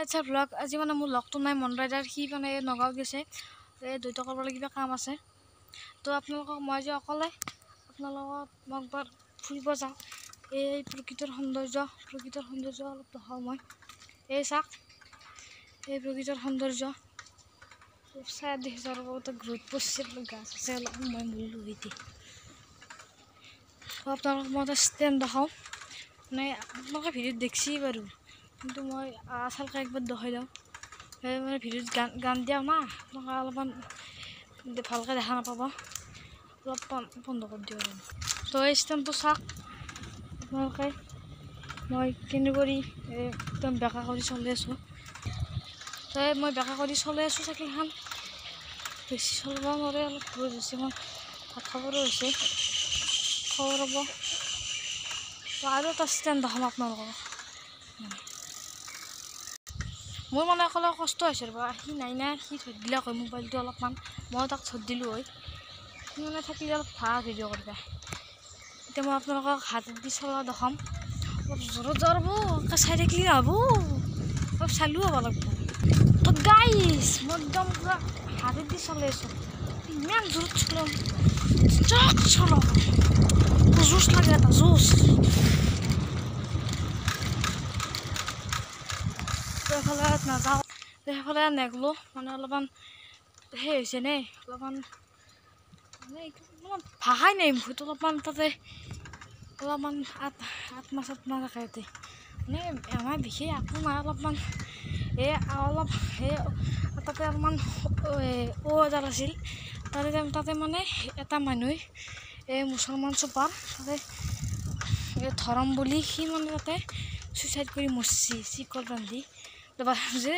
আচ্ছা ব্লগ আজি মানে মোৰ লগটো নাই মন ৰাইডাৰ সি মানে নগাঁও গৈছে দ্বৈত কৰিবলৈ কিবা কাম আছে তো আপোনালোকক মই যে অকলে আপোনালোকক মই একবাৰ ফুৰিব যাওঁ এই প্ৰকৃতিৰ সৌন্দৰ্য অলপ দেখাওঁ মই এই চাওক এই প্ৰকৃতিৰ সৌন্দৰ্য চাই দেখিছোঁ আৰু বহুত গ্ৰোথ পছে গাছ আছে অলপ মই মূল্য এটি আপোনালোকক মই এটা ষ্টেণ্ড দেখাওঁ মানে আপোনালোকে ভিডিঅ'ত দেখছি বাৰু কিন্তু মই আচলতে একবাৰ দেখাই দিওঁ সেই মানে ভিডিঅ'ত গান দিয়া না আপোনালোকে অলপমান ভালকৈ দেখা নাপাব অলপ বন্ধ কৰি দিওঁ তো এই ষ্টেণ্ডটো চাওক আপোনালোকে মই কেনেকৈ একদম বেকা কৰি চলি আছোঁ তো মই বেকা কৰি চলাই আছোঁ চাইকেলখন বেছি চলাব নোৱাৰে অলপ দূৰ হৈছে মই ভাত খাবৰো হৈছে খবৰ হ'ব তো আৰু এটা ষ্টেণ্ড দেখাম আপোনালোকক মোৰ মানে অকলে কষ্ট হৈছে ৰ'ব সি নাই সি থৈ দিলে হয় মোবাইলটো অলপমান মই তাক থৈ দিলোঁ হয় সি মানে থাকিলে অলপ ভাল ভিডিঅ' কৰিবা এতিয়া মই আপোনালোকক হাতত দি চলা দেখাম অলপ জোৰত যাব চাই থাকিলে নহ'ব অলপ চালোঁ হ'ব লাগিব তো গাইছ মই একদম পূৰা হাতত দি চলাই আছোঁ ইমান জোৰত চলাম চলাম জোচ লাগে এটা জোচ এইফালে নাযাওঁ সেইফালে নেগলোঁ মানে অলপমান সেই হৈছে নে অলপমান মানে ভাষাই নাই মুখত অলপমান তাতে অলপমান আত্মা থাকে ইয়াতে মানে আমাৰ বিশেষ একো নাই অলপমান এই অলপ সেই তাতে অলপমান এডাল আছিল তাতে মানে এটা মানুহে এই মুছলমান চুপাৰ তাতে ধৰম বুলি সি মানে তাতে চুইচাইড কৰি মৰছি চিকল বান্ধি যে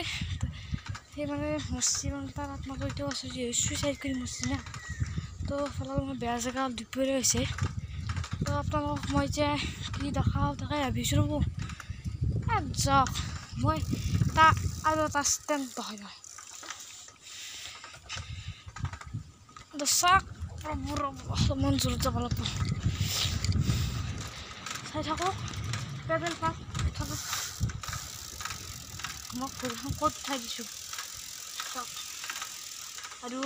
সেই মানে মৰছি মানে তাৰ আত্মাটো এতিয়াও আছে চুইচাইড কৰি মৰছি না তো ফলত মই বেয়া জেগা দুপৰীয়া হৈছে তো আপোনালোকক মই এতিয়া কি দেখাওঁ তাকে ভাবিছোঁ ৰ'ব যাওক মই তাক আৰু এটা ষ্টেণ্ড দেখাই দিওঁ চাওক অলপমান জোৰত যাব লাগিব চাই থাকক পেডেল পাক থাকক মই ভৰিখন ক'ত উঠাই দিছোঁ চাওক আৰু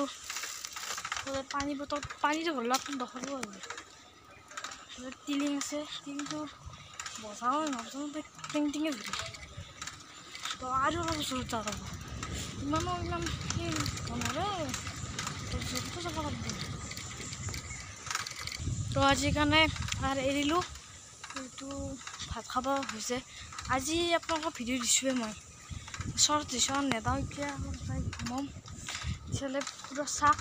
পানী বটল পানীটো ভৰলা দেখালোঁ আৰু টিলিং আছে টিলিংটো বজাওঁ নবজাওঁ টিং টিঙে ধৰি তো আৰু অলপ জোৰত যাব লাগিব ইমান সেই নৰে জোৰটো যাব লাগিব তো আজিৰ কাৰণে আৰু এৰিলোঁ এইটো ভাত খাব হৈছে আজি আপোনালোকক ভিডিঅ' দিছোঁৱে মই শ্বৰ্ট দিছোঁ নেদাওঁ এতিয়া অলপ যাই ঘুমাম তেতিয়াহ'লে পূৰা চাক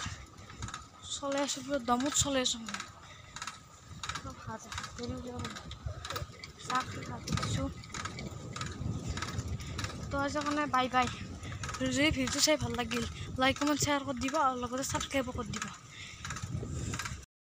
চলাই আছোঁ পূৰা দমত চলাই আছোঁ মই ভাত দেৰি চাক দিছোঁ তো আজিৰ কাৰণে বাই বাই যদি ভিডিঅ'টো চাই ভাল লাগিল লাইক কমেণ্ট শ্বেয়াৰ কৰি দিবা আৰু লগতে ছাবস্ক্ৰাইবো কৰি দিবা।